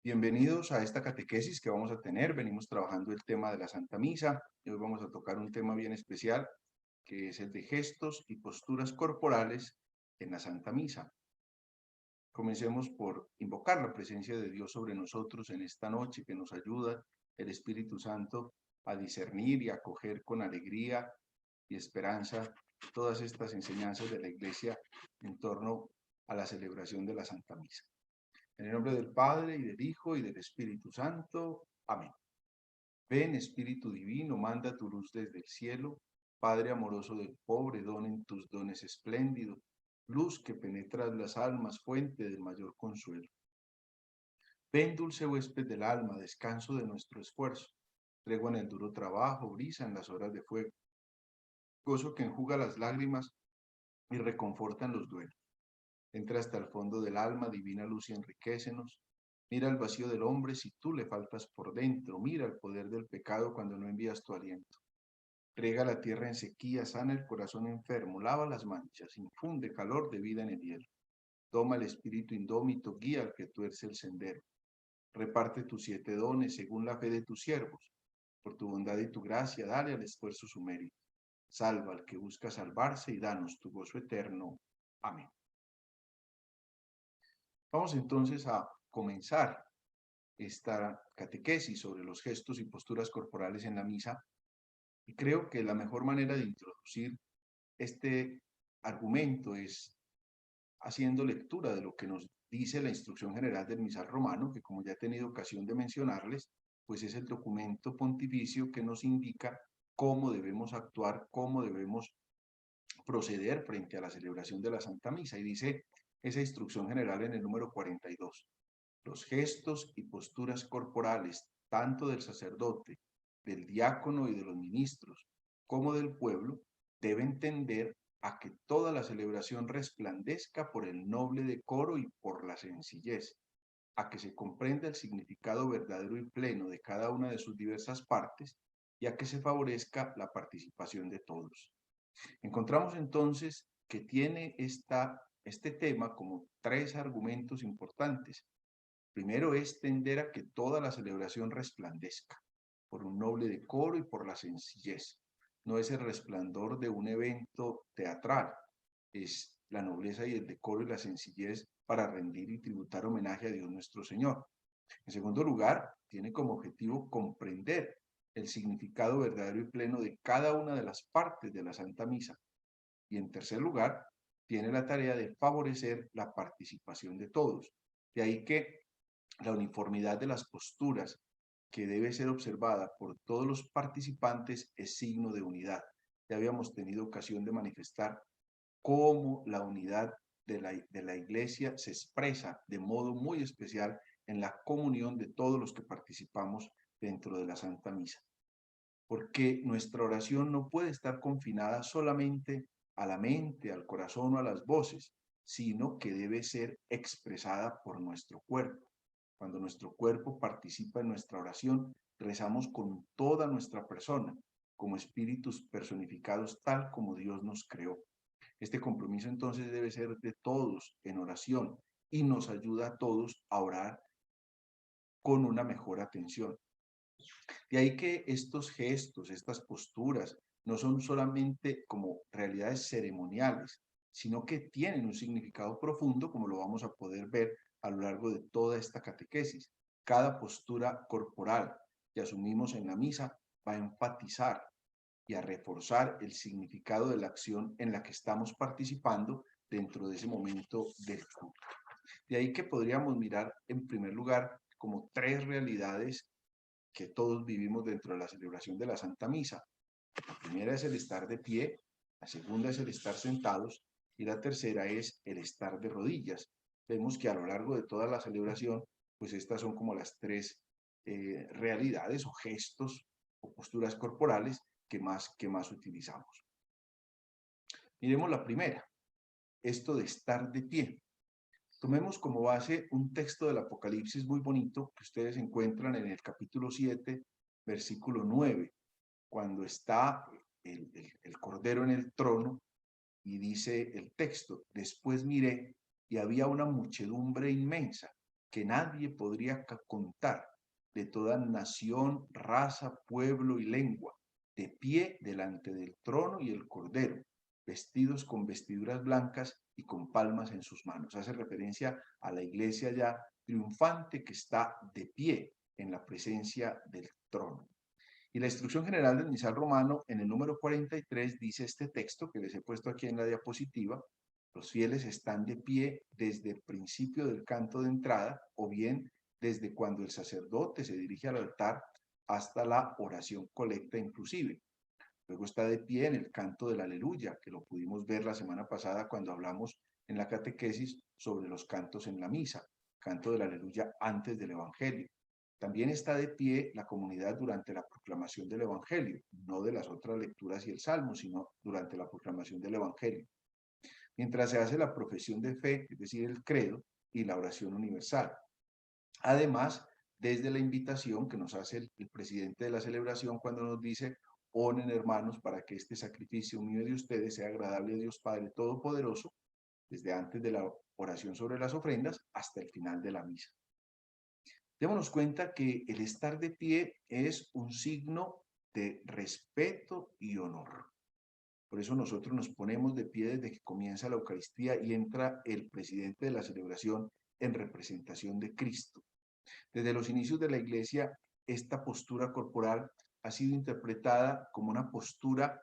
Bienvenidos a esta catequesis que vamos a tener. Venimos trabajando el tema de la Santa Misa y hoy vamos a tocar un tema bien especial que es el de gestos y posturas corporales en la Santa Misa. Comencemos por invocar la presencia de Dios sobre nosotros en esta noche, que nos ayuda el Espíritu Santo a discernir y a acoger con alegría y esperanza todas estas enseñanzas de la Iglesia en torno a la celebración de la Santa Misa. En el nombre del Padre, y del Hijo, y del Espíritu Santo. Amén. Ven, Espíritu Divino, manda tu luz desde el cielo. Padre amoroso del pobre, donen tus dones espléndidos. Luz que penetras las almas, fuente del mayor consuelo. Ven, dulce huésped del alma, descanso de nuestro esfuerzo. Tregua en el duro trabajo, brisa en las horas de fuego. Gozo que enjuga las lágrimas y reconforta en los duelos. Entra hasta el fondo del alma, divina luz, y enriquécenos. Mira el vacío del hombre si tú le faltas por dentro. Mira el poder del pecado cuando no envías tu aliento. Riega la tierra en sequía, sana el corazón enfermo, lava las manchas, infunde calor de vida en el hielo. Toma el espíritu indómito, guía al que tuerce el sendero. Reparte tus 7 dones según la fe de tus siervos. Por tu bondad y tu gracia, dale al esfuerzo su mérito. Salva al que busca salvarse y danos tu gozo eterno. Amén. Vamos entonces a comenzar esta catequesis sobre los gestos y posturas corporales en la misa, y creo que la mejor manera de introducir este argumento es haciendo lectura de lo que nos dice la Instrucción General del Misal Romano, que como ya he tenido ocasión de mencionarles, pues es el documento pontificio que nos indica cómo debemos actuar, cómo debemos proceder frente a la celebración de la Santa Misa. Y dice esa Instrucción General en el número 42. Los gestos y posturas corporales, tanto del sacerdote, del diácono y de los ministros, como del pueblo, deben tender a que toda la celebración resplandezca por el noble decoro y por la sencillez, a que se comprenda el significado verdadero y pleno de cada una de sus diversas partes y a que se favorezca la participación de todos. Encontramos entonces que tiene este tema como 3 argumentos importantes. Primero es tender a que toda la celebración resplandezca por un noble decoro y por la sencillez. No es el resplandor de un evento teatral, es la nobleza y el decoro y la sencillez para rendir y tributar homenaje a Dios nuestro Señor. En segundo lugar, tiene como objetivo comprender el significado verdadero y pleno de cada una de las partes de la Santa Misa. Y en tercer lugar, tiene la tarea de favorecer la participación de todos. De ahí que la uniformidad de las posturas que debe ser observada por todos los participantes es signo de unidad. Ya habíamos tenido ocasión de manifestar cómo la unidad de la Iglesia se expresa de modo muy especial en la comunión de todos los que participamos dentro de la Santa Misa. Porque nuestra oración no puede estar confinada solamente a la mente, al corazón o a las voces, sino que debe ser expresada por nuestro cuerpo. Cuando nuestro cuerpo participa en nuestra oración, rezamos con toda nuestra persona, como espíritus personificados tal como Dios nos creó. Este compromiso entonces debe ser de todos en oración y nos ayuda a todos a orar con una mejor atención. De ahí que estos gestos, estas posturas, no son solamente como realidades ceremoniales, sino que tienen un significado profundo, como lo vamos a poder ver a lo largo de toda esta catequesis. Cada postura corporal que asumimos en la misa va a enfatizar y a reforzar el significado de la acción en la que estamos participando dentro de ese momento del culto. De ahí que podríamos mirar en primer lugar como 3 realidades que todos vivimos dentro de la celebración de la Santa Misa. La primera es el estar de pie, la segunda es el estar sentados y la tercera es el estar de rodillas. Vemos que a lo largo de toda la celebración, pues estas son como las 3 realidades o gestos o posturas corporales que más utilizamos. Miremos la primera, esto de estar de pie. Tomemos como base un texto del Apocalipsis muy bonito que ustedes encuentran en el capítulo 7, versículo 9, cuando está el Cordero en el trono y dice el texto, después miré y había una muchedumbre inmensa que nadie podría contar, de toda nación, raza, pueblo y lengua, de pie delante del trono y el cordero, vestidos con vestiduras blancas y con palmas en sus manos. Hace referencia a la iglesia ya triunfante que está de pie en la presencia del trono. Y la instrucción general del misal romano en el número 43 dice este texto que les he puesto aquí en la diapositiva: los fieles están de pie desde el principio del canto de entrada o bien desde cuando el sacerdote se dirige al altar hasta la oración colecta inclusive. Luego está de pie en el canto del aleluya, que lo pudimos ver la semana pasada cuando hablamos en la catequesis sobre los cantos en la misa, canto del aleluya antes del evangelio. También está de pie la comunidad durante la proclamación del evangelio, no de las otras lecturas y el salmo, sino durante la proclamación del evangelio. Mientras se hace la profesión de fe, es decir, el credo y la oración universal. Además, desde la invitación que nos hace el presidente de la celebración cuando nos dice: oren, hermanos, para que este sacrificio mío de ustedes sea agradable a Dios Padre Todopoderoso, desde antes de la oración sobre las ofrendas hasta el final de la misa. Démonos cuenta que el estar de pie es un signo de respeto y honor. Por eso nosotros nos ponemos de pie desde que comienza la Eucaristía y entra el presidente de la celebración en representación de Cristo. Desde los inicios de la Iglesia, esta postura corporal ha sido interpretada como una postura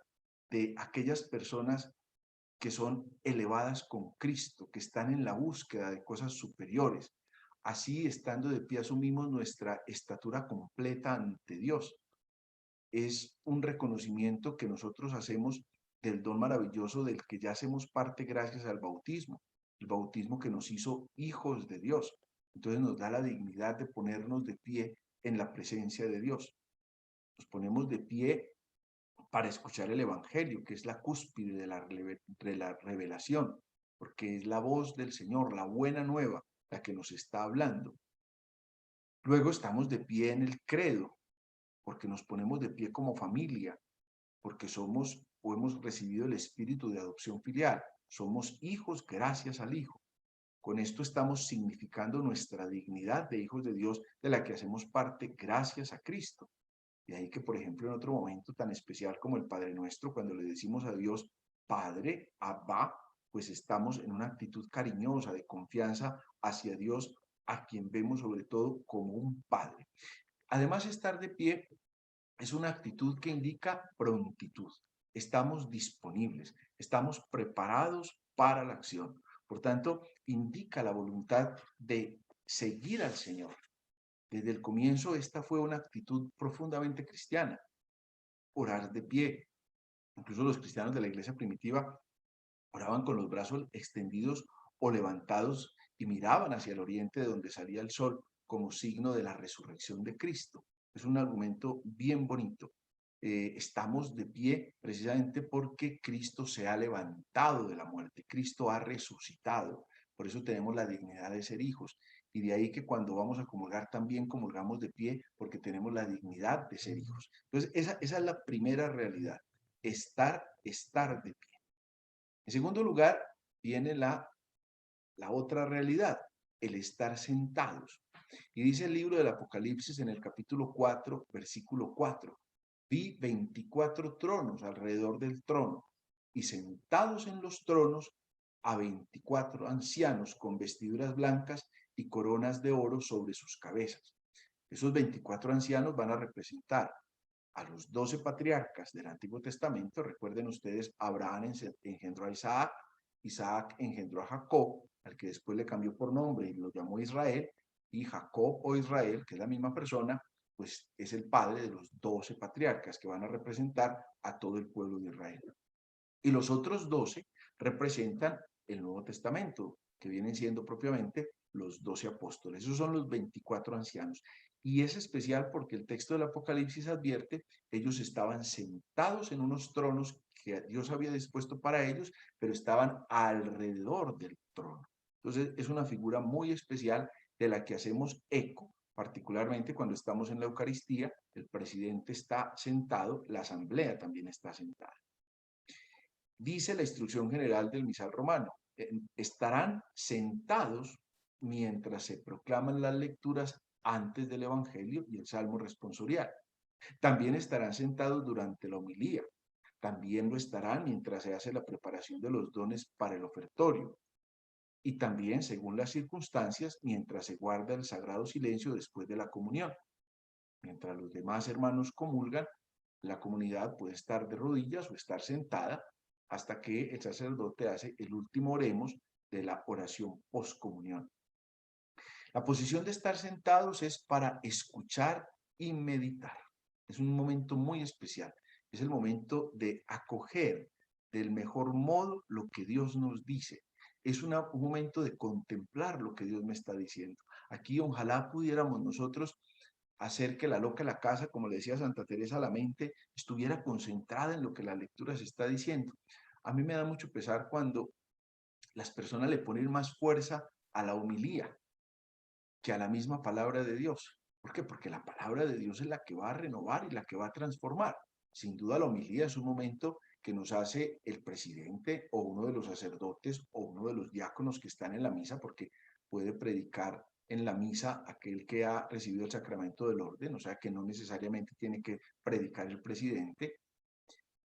de aquellas personas que son elevadas con Cristo, que están en la búsqueda de cosas superiores. Así, estando de pie, asumimos nuestra estatura completa ante Dios. Es un reconocimiento que nosotros hacemos del don maravilloso del que ya hacemos parte gracias al bautismo, el bautismo que nos hizo hijos de Dios. Entonces nos da la dignidad de ponernos de pie en la presencia de Dios. Nos ponemos de pie para escuchar el evangelio, que es la cúspide de la revelación, porque es la voz del Señor, la buena nueva, la que nos está hablando. Luego estamos de pie en el credo, porque nos ponemos de pie como familia, porque somos o hemos recibido el espíritu de adopción filial. Somos hijos gracias al Hijo. Con esto estamos significando nuestra dignidad de hijos de Dios, de la que hacemos parte gracias a Cristo. De ahí que, por ejemplo, en otro momento tan especial como el Padre Nuestro, cuando le decimos a Dios Padre, Abba, pues estamos en una actitud cariñosa de confianza hacia Dios, a quien vemos sobre todo como un Padre. Además, estar de pie es una actitud que indica prontitud. Estamos disponibles, estamos preparados para la acción. Por tanto, indica la voluntad de seguir al Señor. Desde el comienzo, esta fue una actitud profundamente cristiana, orar de pie. Incluso los cristianos de la iglesia primitiva oraban con los brazos extendidos o levantados y miraban hacia el oriente de donde salía el sol como signo de la resurrección de Cristo. Es un argumento bien bonito. Estamos de pie precisamente porque Cristo se ha levantado de la muerte, Cristo ha resucitado. Por eso tenemos la dignidad de ser hijos. Y de ahí que cuando vamos a comulgar también comulgamos de pie porque tenemos la dignidad de ser hijos. Entonces, esa es la primera realidad, estar de pie. En segundo lugar, viene la otra realidad, el estar sentados. Y dice el libro del Apocalipsis en el capítulo 4, versículo 4, vi 24 tronos alrededor del trono y sentados en los tronos a 24 ancianos con vestiduras blancas y coronas de oro sobre sus cabezas. Esos 24 ancianos van a representar a los 12 patriarcas del Antiguo Testamento. Recuerden ustedes, Abraham engendró a Isaac, Isaac engendró a Jacob, al que después le cambió por nombre y lo llamó Israel, y Jacob o Israel, que es la misma persona, pues es el padre de los 12 patriarcas que van a representar a todo el pueblo de Israel. Y los otros 12 representan el Nuevo Testamento, que vienen siendo propiamente los 12 apóstoles. Esos son los 24 ancianos. Y es especial porque el texto del Apocalipsis advierte, ellos estaban sentados en unos tronos que Dios había dispuesto para ellos, pero estaban alrededor del trono. Entonces es una figura muy especial de la que hacemos eco, particularmente cuando estamos en la Eucaristía, el presidente está sentado, la asamblea también está sentada. Dice la instrucción general del misal romano, estarán sentados mientras se proclaman las lecturas antes del Evangelio y el Salmo responsorial. También estarán sentados durante la homilía. También lo estarán mientras se hace la preparación de los dones para el ofertorio. Y también, según las circunstancias, mientras se guarda el sagrado silencio después de la comunión. Mientras los demás hermanos comulgan, la comunidad puede estar de rodillas o estar sentada hasta que el sacerdote hace el último oremos de la oración poscomunión. La posición de estar sentados es para escuchar y meditar. Es un momento muy especial. Es el momento de acoger del mejor modo lo que Dios nos dice. Es un momento de contemplar lo que Dios me está diciendo. Aquí ojalá pudiéramos nosotros hacer que la loca de la casa, como le decía Santa Teresa, la mente estuviera concentrada en lo que la lectura se está diciendo. A mí me da mucho pesar cuando las personas le ponen más fuerza a la homilía que a la misma palabra de Dios. ¿Por qué? Porque la palabra de Dios es la que va a renovar y la que va a transformar. Sin duda la homilía es un momento que nos hace el presidente o uno de los sacerdotes o uno de los diáconos que están en la misa, porque puede predicar en la misa aquel que ha recibido el sacramento del orden, o sea que no necesariamente tiene que predicar el presidente.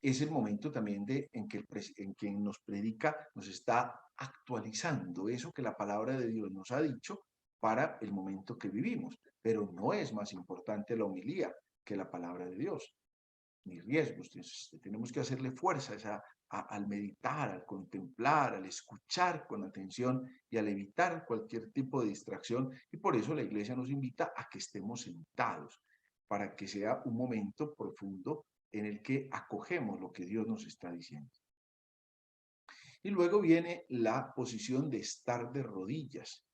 Es el momento también en que nos predica nos está actualizando eso que la palabra de Dios nos ha dicho para el momento que vivimos. Pero no es más importante la homilía que la palabra de Dios, ni riesgos. Entonces, tenemos que hacerle fuerza al meditar, al contemplar, al escuchar con atención y al evitar cualquier tipo de distracción. Y por eso la iglesia nos invita a que estemos sentados, para que sea un momento profundo en el que acogemos lo que Dios nos está diciendo. Y luego viene la posición de estar de rodillas.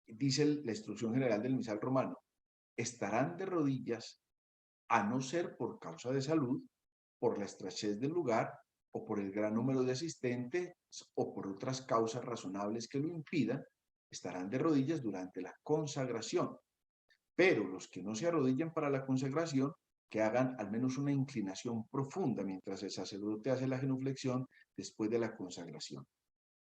Dice la instrucción general del misal romano: estarán de rodillas a no ser por causa de salud, por la estrechez del lugar o por el gran número de asistentes o por otras causas razonables que lo impidan. Estarán de rodillas durante la consagración. Pero los que no se arrodillen para la consagración, que hagan al menos una inclinación profunda mientras el sacerdote hace la genuflexión después de la consagración.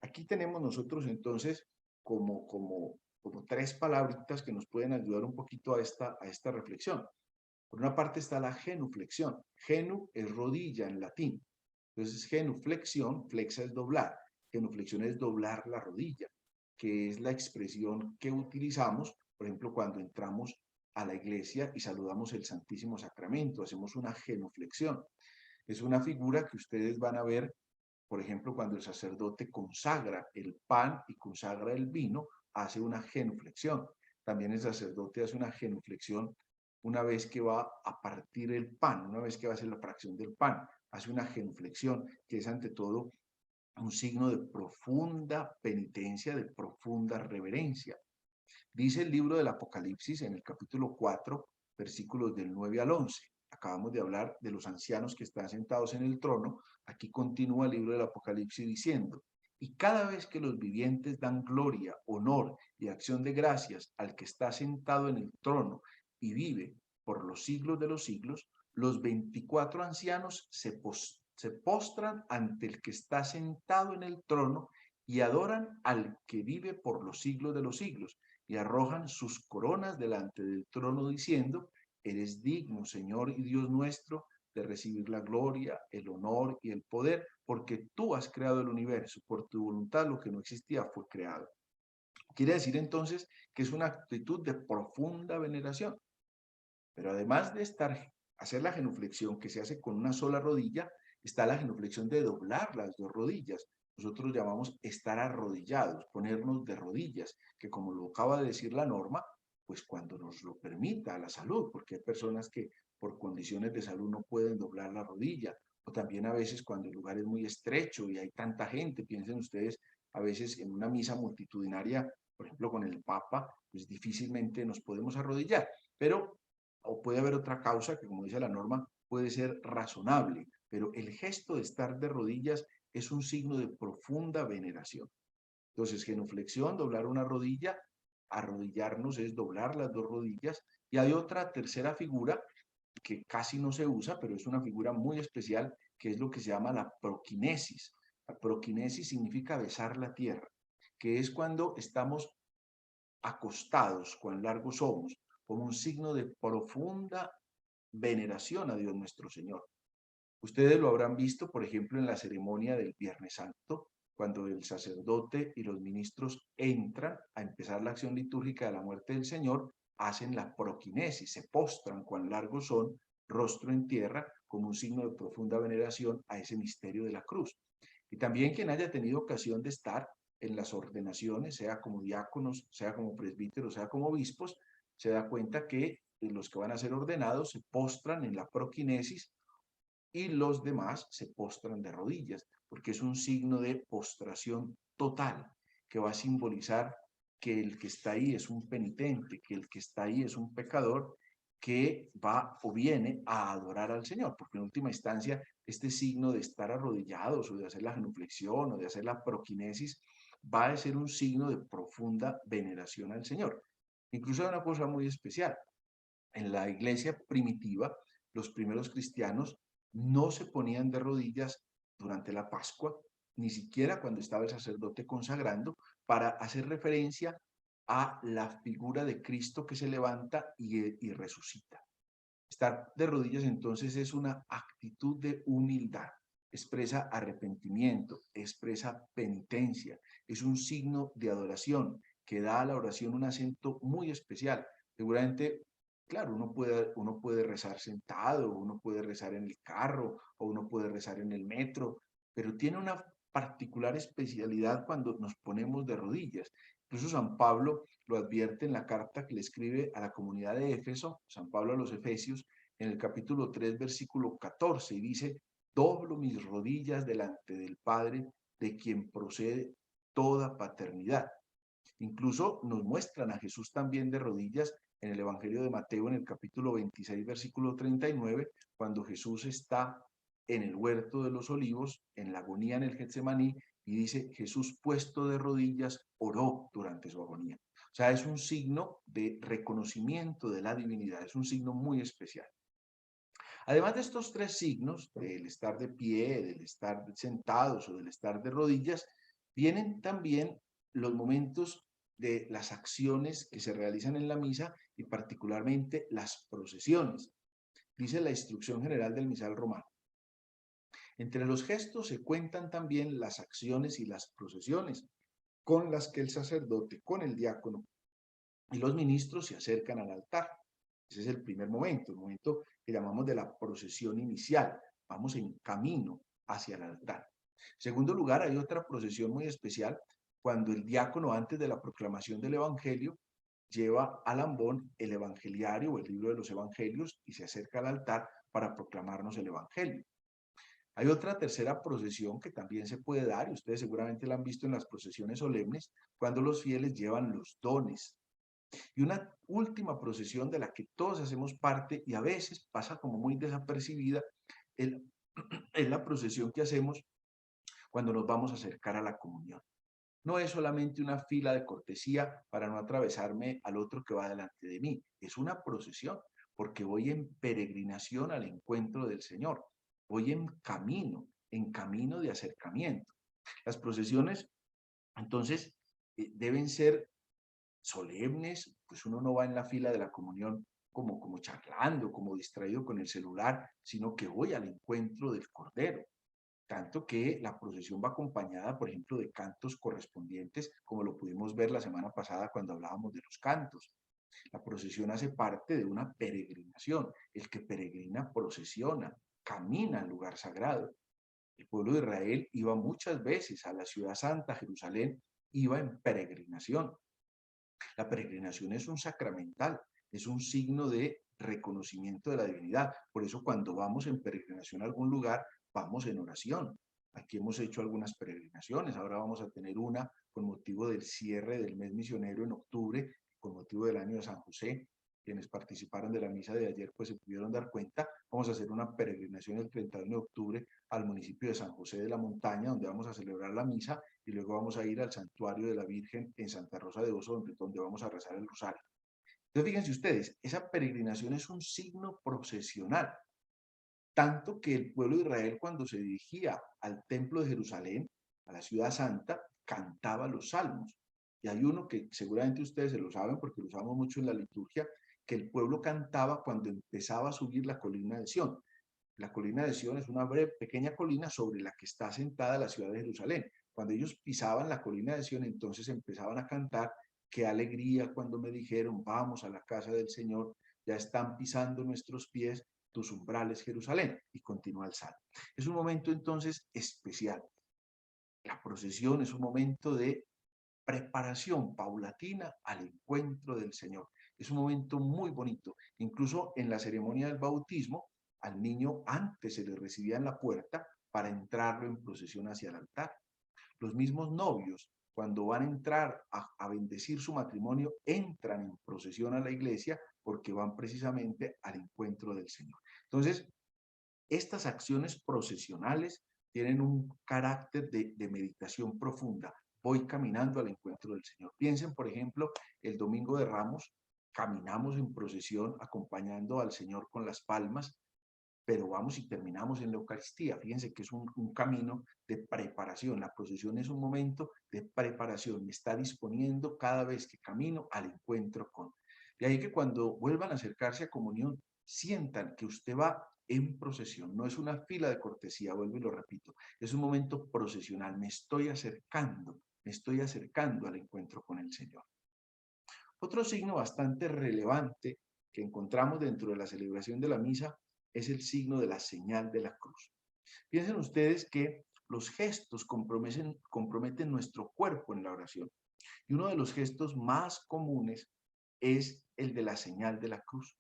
Aquí tenemos nosotros entonces como tres palabritas que nos pueden ayudar un poquito a esta reflexión. Por una parte está la genuflexión. Genu es rodilla en latín. Entonces, genuflexión, flexa es doblar. Genuflexión es doblar la rodilla, que es la expresión que utilizamos, por ejemplo, cuando entramos a la iglesia y saludamos el Santísimo Sacramento, hacemos una genuflexión. Es una figura que ustedes van a ver, por ejemplo, cuando el sacerdote consagra el pan y consagra el vino, hace una genuflexión. También el sacerdote hace una genuflexión una vez que va a partir el pan, una vez que va a hacer la fracción del pan, hace una genuflexión, que es ante todo un signo de profunda penitencia, de profunda reverencia. Dice el libro del Apocalipsis en el capítulo 4, versículos del 9 al 11. Acabamos de hablar de los ancianos que están sentados en el trono. Aquí continúa el libro del Apocalipsis diciendo: y cada vez que los vivientes dan gloria, honor y acción de gracias al que está sentado en el trono y vive por los siglos de los siglos, los 24 ancianos se postran ante el que está sentado en el trono y adoran al que vive por los siglos de los siglos, y arrojan sus coronas delante del trono diciendo: eres digno, Señor y Dios nuestro, de recibir la gloria, el honor y el poder, porque tú has creado el universo, por tu voluntad lo que no existía fue creado. Quiere decir entonces que es una actitud de profunda veneración. Pero además de hacer la genuflexión que se hace con una sola rodilla, está la genuflexión de doblar las dos rodillas. Nosotros llamamos estar arrodillados, ponernos de rodillas, que como lo acaba de decir la norma, pues cuando nos lo permita la salud, porque hay personas que por condiciones de salud no pueden doblar la rodilla, o también a veces cuando el lugar es muy estrecho y hay tanta gente, piensen ustedes, a veces en una misa multitudinaria, por ejemplo con el Papa, pues difícilmente nos podemos arrodillar, pero o puede haber otra causa que, como dice la norma, puede ser razonable, pero el gesto de estar de rodillas es un signo de profunda veneración. Entonces, genuflexión, doblar una rodilla, arrodillarnos es doblar las dos rodillas, y hay otra tercera figura que casi no se usa, pero es una figura muy especial, que es lo que se llama la proquinesis. La proquinesis significa besar la tierra. que es cuando estamos acostados, cuán largos somos, como un signo de profunda veneración a Dios nuestro Señor. Ustedes lo habrán visto, por ejemplo, en la ceremonia del Viernes Santo, cuando el sacerdote y los ministros entran a empezar la acción litúrgica de la muerte del Señor, hacen la proquinesis, se postran cuán largos son, rostro en tierra, como un signo de profunda veneración a ese misterio de la cruz. Y también quien haya tenido ocasión de estar en las ordenaciones, sea como diáconos, sea como presbíteros, sea como obispos, se da cuenta que los que van a ser ordenados se postran en la proquinesis y los demás se postran de rodillas, porque es un signo de postración total que va a simbolizar que el que está ahí es un penitente, que el que está ahí es un pecador que va o viene a adorar al Señor, porque en última instancia este signo de estar arrodillados o de hacer la genuflexión o de hacer la proquinesis va a ser un signo de profunda veneración al Señor. Incluso hay una cosa muy especial. En la iglesia primitiva, los primeros cristianos no se ponían de rodillas durante la Pascua, ni siquiera cuando estaba el sacerdote consagrando, para hacer referencia a la figura de Cristo que se levanta y resucita. Estar de rodillas entonces es una actitud de humildad, expresa arrepentimiento, expresa penitencia, es un signo de adoración que da a la oración un acento muy especial. Seguramente, claro, uno puede rezar sentado, uno puede rezar en el carro o uno puede rezar en el metro, pero tiene una particular especialidad cuando nos ponemos de rodillas. Incluso San Pablo lo advierte en la carta que le escribe a la comunidad de Éfeso, San Pablo a los Efesios, en el capítulo 3, versículo 14, y dice: doblo mis rodillas delante del Padre, de quien procede toda paternidad. Incluso nos muestran a Jesús también de rodillas en el Evangelio de Mateo, en el capítulo 26, versículo 39, cuando Jesús está en el huerto de los olivos, en la agonía en el Getsemaní, y dice: Jesús puesto de rodillas oró durante su agonía. O sea, es un signo de reconocimiento de la divinidad, es un signo muy especial. Además de estos tres signos, del estar de pie, del estar sentados o del estar de rodillas, vienen también los momentos de las acciones que se realizan en la misa y particularmente las procesiones. Dice la instrucción general del misal romano: entre los gestos se cuentan también las acciones y las procesiones con las que el sacerdote, con el diácono y los ministros se acercan al altar. Ese es el primer momento, el momento que llamamos de la procesión inicial. Vamos en camino hacia el altar. En segundo lugar, hay otra procesión muy especial cuando el diácono, antes de la proclamación del evangelio, lleva al ambón el evangeliario o el libro de los evangelios y se acerca al altar para proclamarnos el evangelio. Hay otra tercera procesión que también se puede dar, y ustedes seguramente la han visto en las procesiones solemnes, cuando los fieles llevan los dones. Y una última procesión de la que todos hacemos parte y a veces pasa como muy desapercibida, es la procesión que hacemos cuando nos vamos a acercar a la comunión. No es solamente una fila de cortesía para no atravesarme al otro que va delante de mí, es una procesión, porque voy en peregrinación al encuentro del Señor, voy en camino de acercamiento. Las procesiones, entonces, deben ser solemnes, pues uno no va en la fila de la comunión como charlando, como distraído con el celular, sino que voy al encuentro del Cordero. Tanto que la procesión va acompañada, por ejemplo, de cantos correspondientes, como lo pudimos ver la semana pasada cuando hablábamos de los cantos. La procesión hace parte de una peregrinación. El que peregrina procesiona, camina al lugar sagrado. El pueblo de Israel iba muchas veces a la ciudad santa, Jerusalén, iba en peregrinación. La peregrinación es un sacramental, es un signo de reconocimiento de la divinidad. Por eso cuando vamos en peregrinación a algún lugar, vamos en oración. Aquí hemos hecho algunas peregrinaciones, ahora vamos a tener una con motivo del cierre del mes misionero en octubre, con motivo del año de San José. Quienes participaron de la misa de ayer pues se pudieron dar cuenta. Vamos a hacer una peregrinación el 31 de octubre al municipio de San José de la Montaña, donde vamos a celebrar la misa y luego vamos a ir al santuario de la Virgen en Santa Rosa de Oso, donde vamos a rezar el rosario. Entonces, fíjense ustedes, esa peregrinación es un signo procesional, tanto que el pueblo de Israel, cuando se dirigía al templo de Jerusalén, a la ciudad santa, cantaba los salmos. Y hay uno que seguramente ustedes se lo saben porque lo usamos mucho en la liturgia, que el pueblo cantaba cuando empezaba a subir la colina de Sión. La colina de Sión es una breve, pequeña colina sobre la que está sentada la ciudad de Jerusalén. Cuando ellos pisaban la colina de Sión, entonces empezaban a cantar: qué alegría cuando me dijeron, vamos a la casa del Señor, ya están pisando nuestros pies tus umbrales, Jerusalén. Y continúa el salmo. Es un momento entonces especial. La procesión es un momento de preparación paulatina al encuentro del Señor. Es un momento muy bonito. Incluso en la ceremonia del bautismo, al niño antes se le recibía en la puerta para entrarlo en procesión hacia el altar. Los mismos novios, cuando van a entrar a bendecir su matrimonio, entran en procesión a la iglesia porque van precisamente al encuentro del Señor. Entonces, estas acciones procesionales tienen un carácter de meditación profunda. Voy caminando al encuentro del Señor. Piensen, por ejemplo, el Domingo de Ramos, caminamos en procesión acompañando al Señor con las palmas, pero vamos y terminamos en la Eucaristía. Fíjense que es un camino de preparación. La procesión es un momento de preparación. Me está disponiendo cada vez que camino al encuentro con. De ahí que cuando vuelvan a acercarse a comunión, sientan que usted va en procesión. No es una fila de cortesía, vuelvo y lo repito. Es un momento procesional. Me estoy acercando al encuentro con el Señor. Otro signo bastante relevante que encontramos dentro de la celebración de la misa es el signo de la señal de la cruz. Piensen ustedes que los gestos comprometen nuestro cuerpo en la oración. Y uno de los gestos más comunes es el de la señal de la cruz.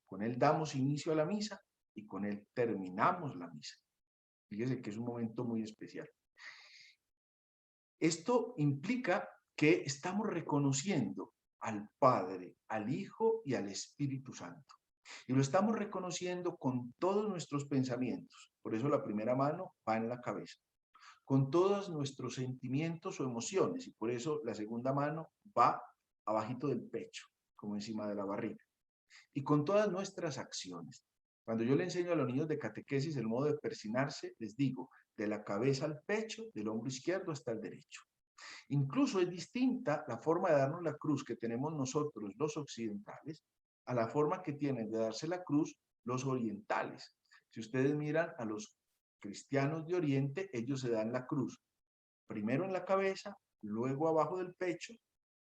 Con él damos inicio a la misa y con él terminamos la misa. Fíjense que es un momento muy especial. Esto implica que estamos reconociendo al Padre, al Hijo y al Espíritu Santo. Y lo estamos reconociendo con todos nuestros pensamientos. Por eso la primera mano va en la cabeza. Con todos nuestros sentimientos o emociones. Y por eso la segunda mano va abajito del pecho, como encima de la barriga. Y con todas nuestras acciones. Cuando yo le enseño a los niños de catequesis el modo de persinarse, les digo, de la cabeza al pecho, del hombro izquierdo hasta el derecho. Incluso es distinta la forma de darnos la cruz que tenemos nosotros, los occidentales, a la forma que tienen de darse la cruz los orientales. Si ustedes miran a los cristianos de Oriente, ellos se dan la cruz primero en la cabeza, luego abajo del pecho,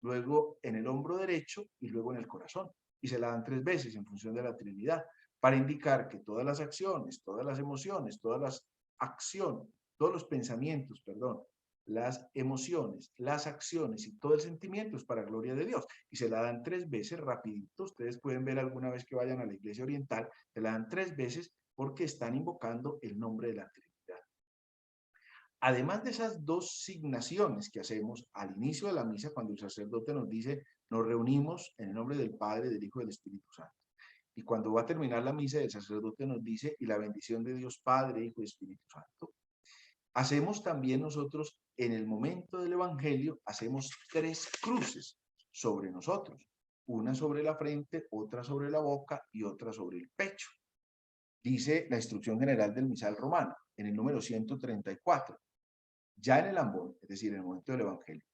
luego en el hombro derecho y luego en el corazón. Y se la dan 3 veces en función de la Trinidad, para indicar que todas las acciones, todas las emociones, todas las acciones, todos los pensamientos, perdón, las emociones, las acciones y todo el sentimiento es para gloria de Dios. Y se la dan 3 veces rapidito. Ustedes pueden ver alguna vez que vayan a la iglesia oriental, se la dan 3 veces porque están invocando el nombre de la Trinidad. Además de esas 2 signaciones que hacemos al inicio de la misa, cuando el sacerdote nos dice, nos reunimos en el nombre del Padre, del Hijo y del Espíritu Santo. Y cuando va a terminar la misa, el sacerdote nos dice, y la bendición de Dios Padre, Hijo y Espíritu Santo. Hacemos también nosotros, en el momento del Evangelio, hacemos 3 cruces sobre nosotros. Una sobre la frente, otra sobre la boca y otra sobre el pecho. Dice la instrucción general del misal romano, en el número 134. Ya en el ambón, es decir, en el momento del Evangelio,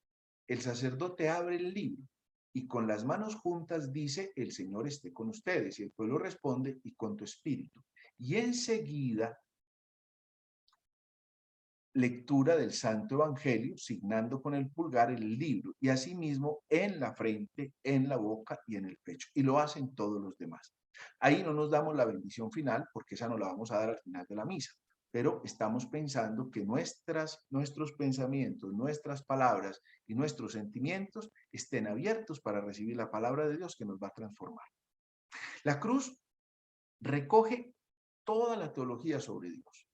el sacerdote abre el libro y con las manos juntas dice, el Señor esté con ustedes. Y el pueblo responde, y con tu espíritu. Y enseguida, lectura del Santo Evangelio, signando con el pulgar el libro, y asimismo en la frente, en la boca y en el pecho. Y lo hacen todos los demás. Ahí no nos damos la bendición final, porque esa no la vamos a dar al final de la misa, pero estamos pensando que nuestros pensamientos, nuestras palabras y nuestros sentimientos estén abiertos para recibir la palabra de Dios que nos va a transformar. La cruz recoge toda la teología sobre Dios,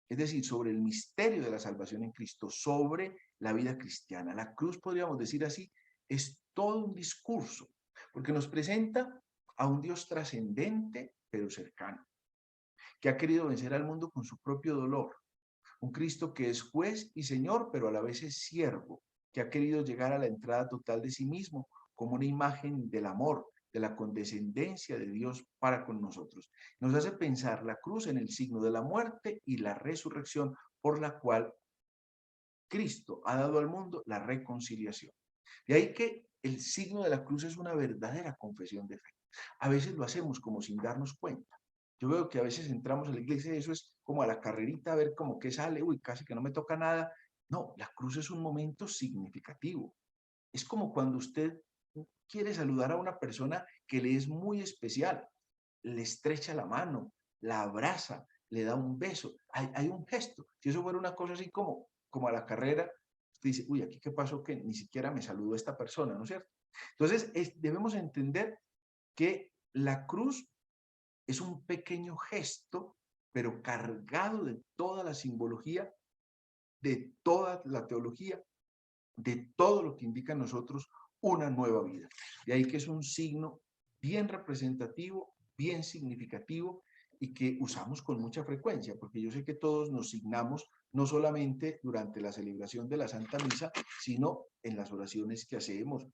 es decir, sobre el misterio de la salvación en Cristo, sobre la vida cristiana. La cruz, podríamos decir así, es todo un discurso, porque nos presenta a un Dios trascendente, pero cercano, que ha querido vencer al mundo con su propio dolor. Un Cristo que es juez y Señor, pero a la vez es siervo, que ha querido llegar a la entrada total de sí mismo como una imagen del amor, de la condescendencia de Dios para con nosotros. Nos hace pensar la cruz en el signo de la muerte y la resurrección por la cual Cristo ha dado al mundo la reconciliación. De ahí que el signo de la cruz es una verdadera confesión de fe. A veces lo hacemos como sin darnos cuenta. Yo veo que a veces entramos a la iglesia y eso es como a la carrerita a ver como qué sale, uy, casi que no me toca nada. No, la cruz es un momento significativo. Es como cuando usted quiere saludar a una persona que le es muy especial, le estrecha la mano, la abraza, le da un beso. Hay un gesto. Si eso fuera una cosa así como a la carrera, usted dice, uy, aquí qué pasó que ni siquiera me saludó esta persona, ¿no es cierto? Entonces, debemos entender que la cruz es un pequeño gesto, pero cargado de toda la simbología, de toda la teología, de todo lo que indica a nosotros una nueva vida. De ahí que es un signo bien representativo, bien significativo y que usamos con mucha frecuencia, porque yo sé que todos nos signamos no solamente durante la celebración de la Santa Misa, sino en las oraciones que hacemos.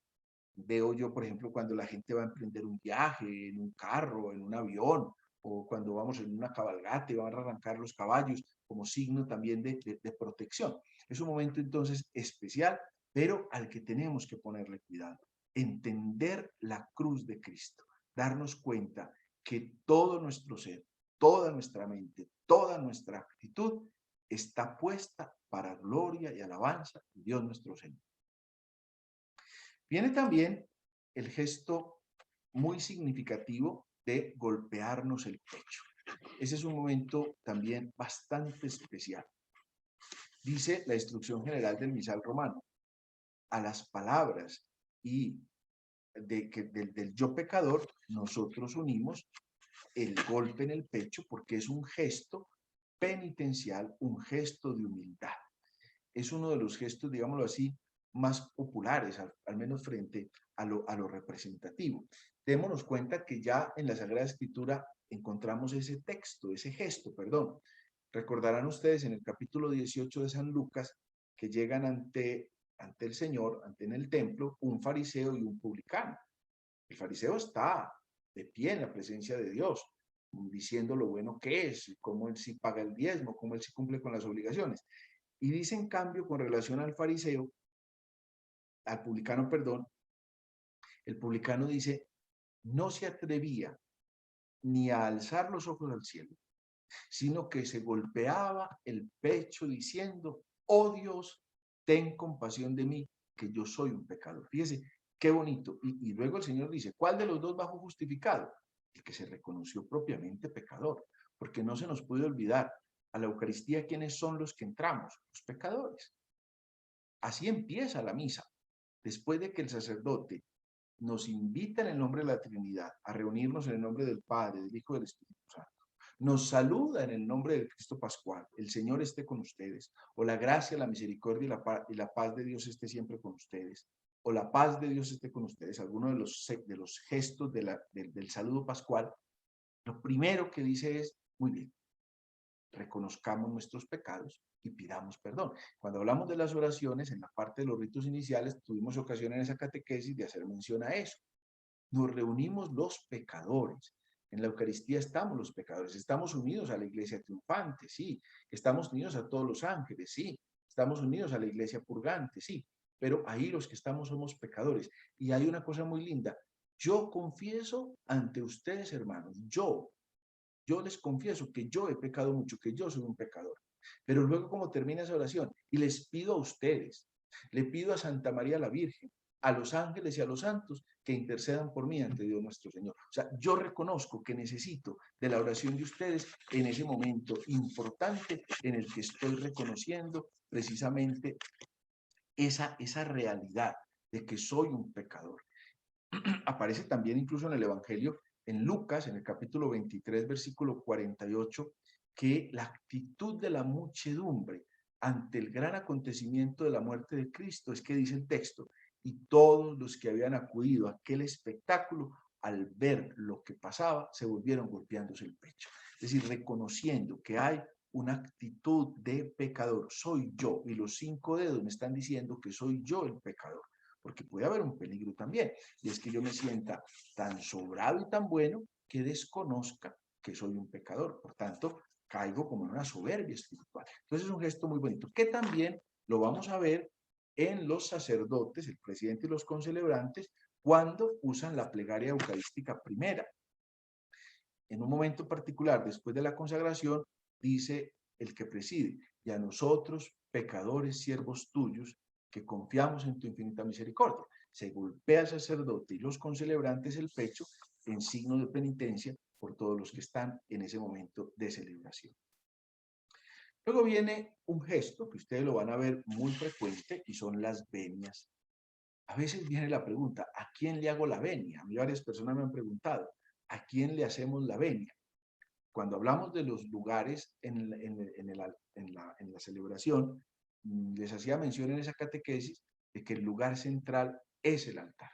Veo yo, por ejemplo, cuando la gente va a emprender un viaje en un carro, en un avión, o cuando vamos en una cabalgata y van a arrancar los caballos, como signo también de protección. Es un momento entonces especial, pero al que tenemos que ponerle cuidado. Entender la cruz de Cristo, darnos cuenta que todo nuestro ser, toda nuestra mente, toda nuestra actitud está puesta para gloria y alabanza de Dios nuestro Señor. Viene también el gesto muy significativo de golpearnos el pecho. Ese es un momento también bastante especial. Dice la instrucción general del misal romano, a las palabras y del yo pecador, nosotros unimos el golpe en el pecho porque es un gesto penitencial, un gesto de humildad. Es uno de los gestos, digámoslo así, más populares, al menos frente a lo representativo. Démonos cuenta que ya en la Sagrada Escritura encontramos ese texto, ese gesto, perdón. Recordarán ustedes en el capítulo 18 de San Lucas que llegan ante el Señor, ante en el templo, un fariseo y un publicano. El fariseo está de pie en la presencia de Dios, diciendo lo bueno que es, cómo él sí paga el diezmo, cómo él sí cumple con las obligaciones. Y dice en cambio con relación al fariseo, al publicano, perdón, el publicano dice, no se atrevía ni a alzar los ojos al cielo, sino que se golpeaba el pecho diciendo, oh Dios, ten compasión de mí, que yo soy un pecador. Fíjese, qué bonito. Y luego el Señor dice, ¿cuál de los dos bajó justificado? El que se reconoció propiamente pecador, porque no se nos puede olvidar, a la Eucaristía, ¿quiénes son los que entramos? Los pecadores. Así empieza la misa. Después de que el sacerdote nos invita en el nombre de la Trinidad a reunirnos en el nombre del Padre, del Hijo y del Espíritu Santo, nos saluda en el nombre del Cristo Pascual, el Señor esté con ustedes, o la gracia, la misericordia y la paz de Dios esté siempre con ustedes, o la paz de Dios esté con ustedes, alguno de los gestos del saludo pascual, lo primero que dice es, muy bien, reconozcamos nuestros pecados y pidamos perdón. Cuando hablamos de las oraciones, en la parte de los ritos iniciales, tuvimos ocasión en esa catequesis de hacer mención a eso. Nos reunimos los pecadores. En la Eucaristía estamos los pecadores. Estamos unidos a la iglesia triunfante, sí. Estamos unidos a todos los ángeles, sí. Estamos unidos a la iglesia purgante, sí. Pero ahí los que estamos somos pecadores. Y hay una cosa muy linda. Yo confieso ante ustedes, hermanos, yo les confieso que yo he pecado mucho, que yo soy un pecador. Pero luego, como termina esa oración, y les pido a ustedes, le pido a Santa María la Virgen, a los ángeles y a los santos que intercedan por mí ante Dios nuestro Señor. O sea, yo reconozco que necesito de la oración de ustedes en ese momento importante en el que estoy reconociendo precisamente esa realidad de que soy un pecador. Aparece también incluso en el Evangelio, en Lucas, en el capítulo 23, versículo 48, que la actitud de la muchedumbre ante el gran acontecimiento de la muerte de Cristo es que dice el texto, y todos los que habían acudido a aquel espectáculo, al ver lo que pasaba, se volvieron golpeándose el pecho. Es decir, reconociendo que hay una actitud de pecador, soy yo, y los 5 dedos me están diciendo que soy yo el pecador, porque puede haber un peligro también, y es que yo me sienta tan sobrado y tan bueno que desconozca que soy un pecador, por tanto, caigo como en una soberbia espiritual. Entonces es un gesto muy bonito, que también lo vamos a ver en los sacerdotes, el presidente y los concelebrantes, cuando usan la plegaria eucarística primera. En un momento particular, después de la consagración, dice el que preside, y a nosotros, pecadores, siervos tuyos, que confiamos en tu infinita misericordia. Se golpea el sacerdote y los concelebrantes el pecho en signo de penitencia por todos los que están en ese momento de celebración. Luego viene un gesto que ustedes lo van a ver muy frecuente y son las venias. A veces viene la pregunta, ¿a quién le hago la venia? A mí varias personas me han preguntado, ¿a quién le hacemos la venia? Cuando hablamos de los lugares en la celebración, les hacía mención en esa catequesis de que el lugar central es el altar.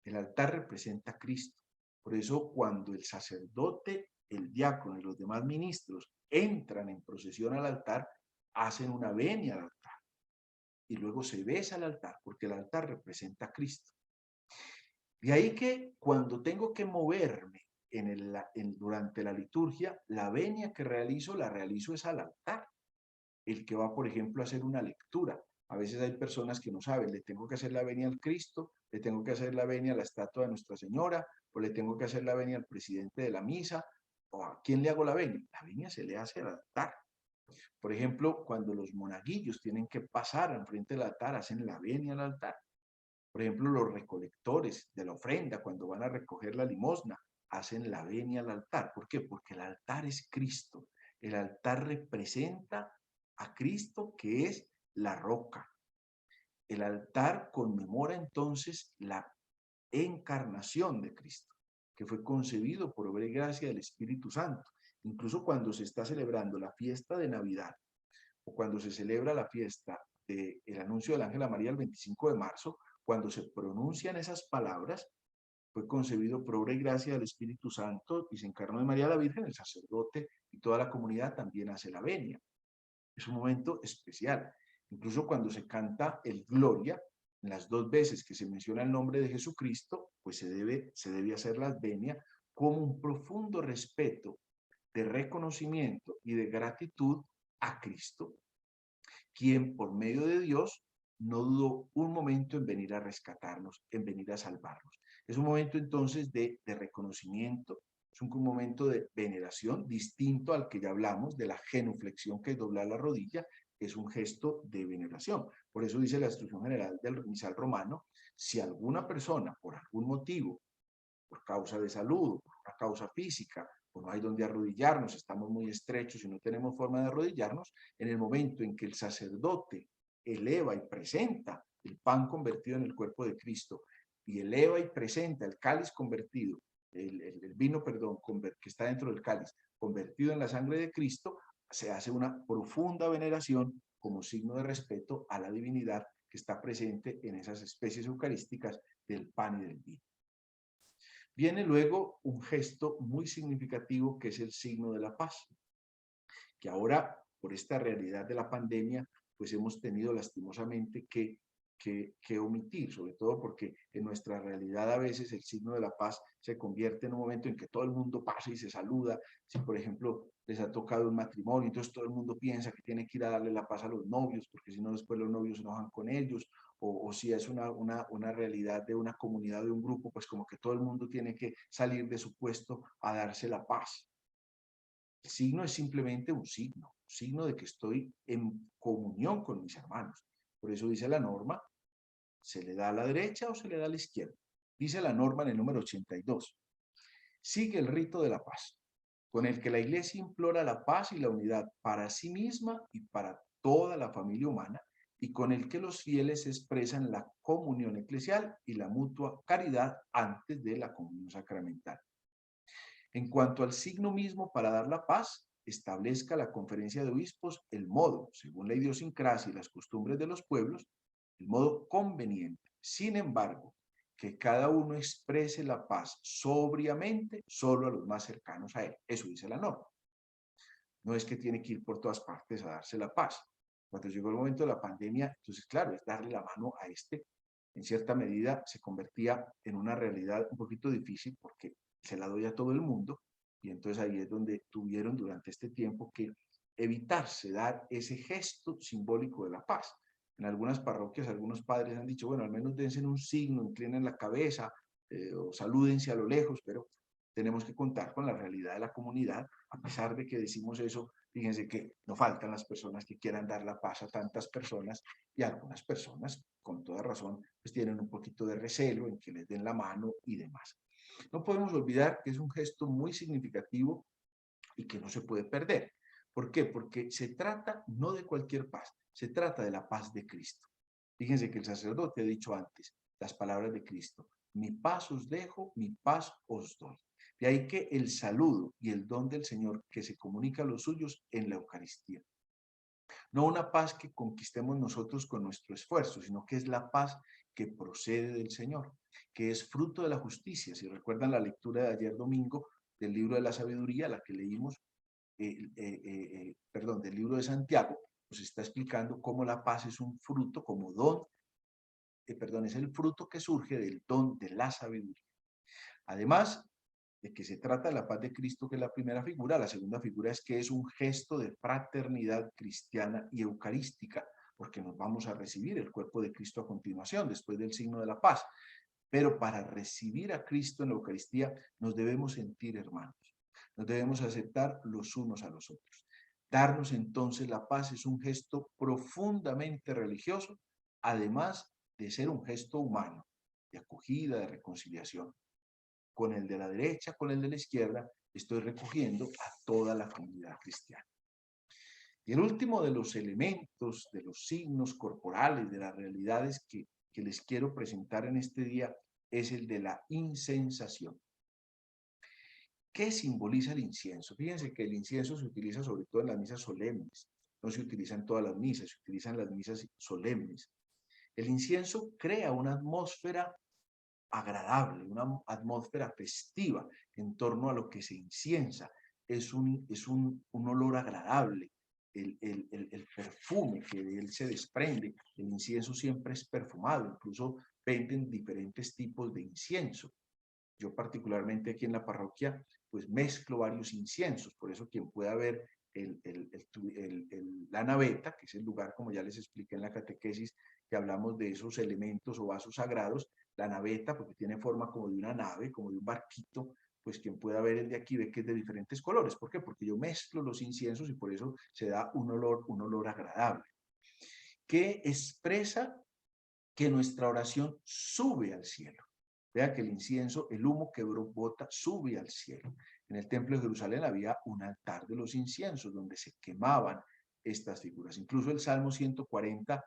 El altar representa a Cristo. Por eso cuando el sacerdote, el diácono y los demás ministros entran en procesión al altar, hacen una venia al altar. Y luego se besa al altar, porque el altar representa a Cristo. De ahí que cuando tengo que moverme durante la liturgia, la venia que realizo, la realizo es al altar. El que va, por ejemplo, a hacer una lectura. A veces hay personas que no saben, le tengo que hacer la venia al Cristo, le tengo que hacer la venia a la estatua de Nuestra Señora, o le tengo que hacer la venia al presidente de la misa, o a quién le hago la venia. La venia se le hace al altar. Por ejemplo, cuando los monaguillos tienen que pasar al frente del altar, hacen la venia al altar. Por ejemplo, los recolectores de la ofrenda, cuando van a recoger la limosna, hacen la venia al altar. ¿Por qué? Porque el altar es Cristo. El altar representa a Cristo, que es la roca. El altar conmemora entonces la encarnación de Cristo, que fue concebido por obra y gracia del Espíritu Santo. Incluso cuando se está celebrando la fiesta de Navidad o cuando se celebra la fiesta del anuncio del ángel a María el 25 de marzo, cuando se pronuncian esas palabras, fue concebido por obra y gracia del Espíritu Santo y se encarnó de María la Virgen, el sacerdote y toda la comunidad también hace la venia. Es un momento especial. Incluso cuando se canta el Gloria, en las dos veces que se menciona el nombre de Jesucristo, pues se debe hacer la venia como un profundo respeto, de reconocimiento y de gratitud a Cristo, quien por medio de Dios no dudó un momento en venir a rescatarnos, en venir a salvarnos. Es un momento entonces de reconocimiento, es un momento de veneración distinto al que ya hablamos, de la genuflexión, que es doblar la rodilla, es un gesto de veneración. Por eso dice la instrucción general del misal romano, si alguna persona por algún motivo, por causa de salud, por una causa física, o no hay donde arrodillarnos, estamos muy estrechos y no tenemos forma de arrodillarnos, en el momento en que el sacerdote eleva y presenta el pan convertido en el cuerpo de Cristo y eleva y presenta el cáliz convertido, el vino, perdón, que está dentro del cáliz, convertido en la sangre de Cristo, se hace una profunda veneración como signo de respeto a la divinidad que está presente en esas especies eucarísticas del pan y del vino. Viene luego un gesto muy significativo que es el signo de la paz, que ahora, por esta realidad de la pandemia, pues hemos tenido lastimosamente que omitir, sobre todo porque en nuestra realidad a veces el signo de la paz se convierte en un momento en que todo el mundo pasa y se saluda. Si por ejemplo les ha tocado un matrimonio, entonces todo el mundo piensa que tiene que ir a darle la paz a los novios, porque si no después los novios se enojan con ellos, o si es una realidad de una comunidad, de un grupo, pues como que todo el mundo tiene que salir de su puesto a darse la paz. El signo es simplemente un signo de que estoy en comunión con mis hermanos. Por eso dice la norma, ¿se le da a la derecha o se le da a la izquierda? Dice la norma en el número 82. Sigue el rito de la paz, con el que la Iglesia implora la paz y la unidad para sí misma y para toda la familia humana, y con el que los fieles expresan la comunión eclesial y la mutua caridad antes de la comunión sacramental. En cuanto al signo mismo para dar la paz, establezca la conferencia de obispos el modo, según la idiosincrasia y las costumbres de los pueblos, el modo conveniente. Sin embargo, que cada uno exprese la paz sobriamente solo a los más cercanos a él. Eso dice la norma. No es que tiene que ir por todas partes a darse la paz. Cuando llegó el momento de la pandemia, entonces claro, es darle la mano a este. En cierta medida se convertía en una realidad un poquito difícil porque se la doy a todo el mundo, y entonces ahí es donde tuvieron durante este tiempo que evitarse dar ese gesto simbólico de la paz. En algunas parroquias, algunos padres han dicho, bueno, al menos dense un signo, inclinen la cabeza o salúdense a lo lejos, pero tenemos que contar con la realidad de la comunidad. A pesar de que decimos eso, fíjense que no faltan las personas que quieran dar la paz a tantas personas y algunas personas, con toda razón, pues tienen un poquito de recelo en que les den la mano y demás. No podemos olvidar que es un gesto muy significativo y que no se puede perder. ¿Por qué? Porque se trata no de cualquier paz, se trata de la paz de Cristo. Fíjense que el sacerdote ha dicho antes las palabras de Cristo: mi paz os dejo, mi paz os doy. De ahí que el saludo y el don del Señor que se comunica a los suyos en la Eucaristía. No una paz que conquistemos nosotros con nuestro esfuerzo, sino que es la paz que procede del Señor, que es fruto de la justicia. Si recuerdan la lectura de ayer domingo del libro de la sabiduría, la que leímos, perdón, del libro de Santiago, nos está explicando cómo la paz es un fruto, como don, perdón, es el fruto que surge del don de la sabiduría. Además de que se trata de la paz de Cristo, que es la primera figura, la segunda figura es que es un gesto de fraternidad cristiana y eucarística, porque nos vamos a recibir el cuerpo de Cristo a continuación, después del signo de la paz. Pero para recibir a Cristo en la Eucaristía nos debemos sentir hermanos, nos debemos aceptar los unos a los otros. Darnos entonces la paz es un gesto profundamente religioso, además de ser un gesto humano, de acogida, de reconciliación. Con el de la derecha, con el de la izquierda, estoy recogiendo a toda la comunidad cristiana. Y el último de los elementos, de los signos corporales, de las realidades que les quiero presentar en este día, es el de la incensación. ¿Qué simboliza el incienso? Fíjense que el incienso se utiliza sobre todo en las misas solemnes. No se utiliza en todas las misas, se utiliza en las misas solemnes. El incienso crea una atmósfera agradable, una atmósfera festiva en torno a lo que se inciensa. Es un olor agradable. El perfume que de él se desprende, el incienso siempre es perfumado, incluso venden diferentes tipos de incienso. Yo particularmente aquí en la parroquia, pues mezclo varios inciensos, por eso quien pueda ver la naveta, que es el lugar, como ya les expliqué en la catequesis, que hablamos de esos elementos o vasos sagrados, la naveta, porque tiene forma como de una nave, como de un barquito, pues quien pueda ver el de aquí ve que es de diferentes colores. ¿Por qué? Porque yo mezclo los inciensos y por eso se da un olor agradable, que expresa que nuestra oración sube al cielo. Vea que el incienso, el humo que brota, sube al cielo. En el templo de Jerusalén había un altar de los inciensos donde se quemaban estas figuras. Incluso el Salmo 140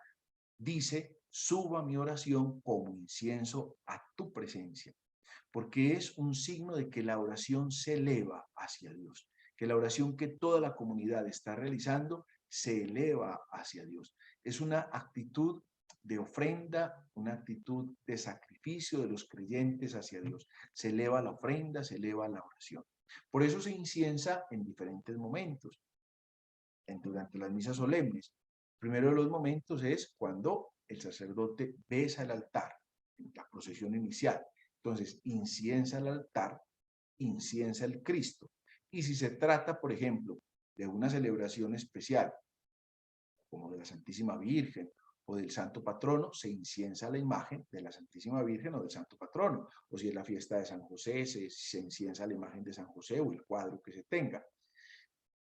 dice: suba mi oración como incienso a tu presencia, porque es un signo de que la oración se eleva hacia Dios, que la oración que toda la comunidad está realizando se eleva hacia Dios. Es una actitud de ofrenda, una actitud de sacrificio de los creyentes hacia Dios. Se eleva la ofrenda, se eleva la oración. Por eso se inciensa en diferentes momentos, durante las misas solemnes. El primero de los momentos es cuando el sacerdote besa el altar, en la procesión inicial. Entonces, inciensa el altar, inciensa el Cristo. Y si se trata, por ejemplo, de una celebración especial, como de la Santísima Virgen o del Santo Patrono, se inciensa la imagen de la Santísima Virgen o del Santo Patrono. O si es la fiesta de San José, se inciensa la imagen de San José o el cuadro que se tenga.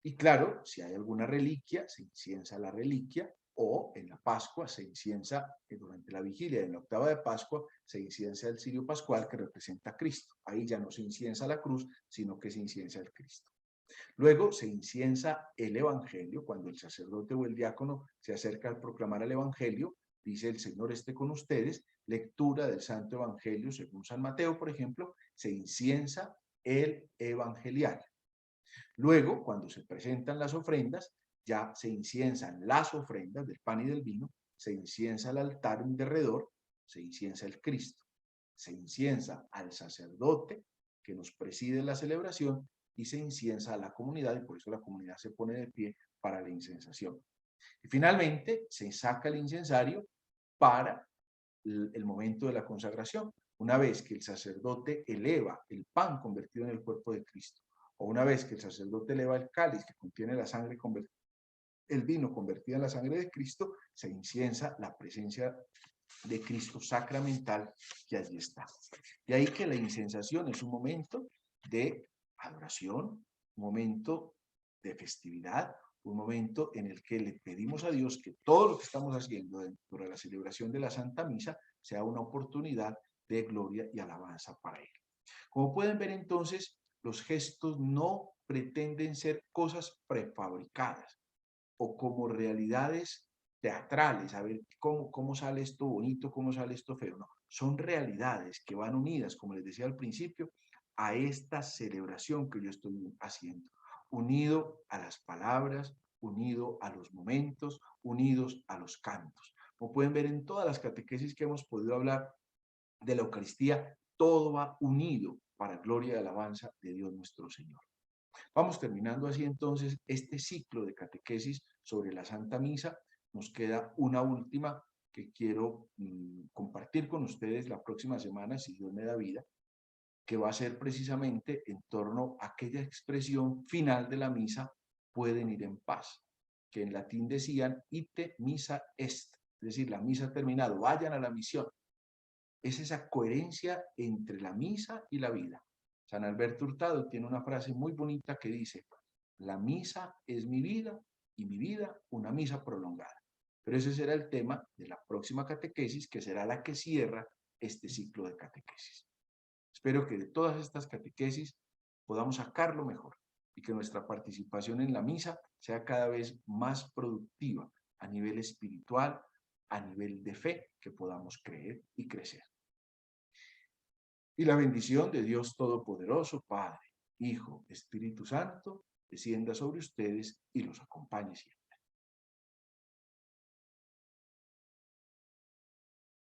Y claro, si hay alguna reliquia, se inciensa la reliquia, o en la Pascua se inciensa, durante la vigilia de la octava de Pascua, se inciensa el cirio pascual que representa a Cristo. Ahí ya no se inciensa la cruz, sino que se inciensa el Cristo. Luego se inciensa el Evangelio, cuando el sacerdote o el diácono se acerca al proclamar el Evangelio, dice: el Señor esté con ustedes, lectura del Santo Evangelio según San Mateo, por ejemplo, se inciensa el evangeliario. Luego, cuando se presentan las ofrendas, ya se inciensan las ofrendas del pan y del vino, se inciensa el altar en derredor, se inciensa el Cristo, se inciensa al sacerdote que nos preside la celebración y se inciensa a la comunidad, y por eso la comunidad se pone de pie para la incensación. Y finalmente se saca el incensario para el momento de la consagración. Una vez que el sacerdote eleva el pan convertido en el cuerpo de Cristo, o una vez que el sacerdote eleva el cáliz que contiene la sangre convertida el vino convertido en la sangre de Cristo, se inciensa la presencia de Cristo sacramental que allí está. De ahí que la incensación es un momento de adoración, un momento de festividad, un momento en el que le pedimos a Dios que todo lo que estamos haciendo dentro de la celebración de la Santa Misa sea una oportunidad de gloria y alabanza para Él. Como pueden ver entonces, los gestos no pretenden ser cosas prefabricadas o como realidades teatrales, a ver cómo sale esto bonito, cómo sale esto feo, no, son realidades que van unidas, como les decía al principio, a esta celebración que yo estoy haciendo, unido a las palabras, unido a los momentos, unidos a los cantos. Como pueden ver en todas las catequesis que hemos podido hablar de la Eucaristía, todo va unido para gloria y alabanza de Dios nuestro Señor. Vamos terminando así entonces este ciclo de catequesis sobre la Santa Misa. Nos queda una última que quiero compartir con ustedes la próxima semana, si Dios me da vida, que va a ser precisamente en torno a aquella expresión final de la misa, pueden ir en paz, que en latín decían ite missa est, es decir, la misa ha terminado, vayan a la misión. Es esa coherencia entre la misa y la vida. San Alberto Hurtado tiene una frase muy bonita que dice, la misa es mi vida y mi vida una misa prolongada. Pero ese será el tema de la próxima catequesis, que será la que cierra este ciclo de catequesis. Espero que de todas estas catequesis podamos sacar lo mejor y que nuestra participación en la misa sea cada vez más productiva a nivel espiritual, a nivel de fe, que podamos creer y crecer. Y la bendición de Dios Todopoderoso, Padre, Hijo, Espíritu Santo, descienda sobre ustedes y los acompañe siempre.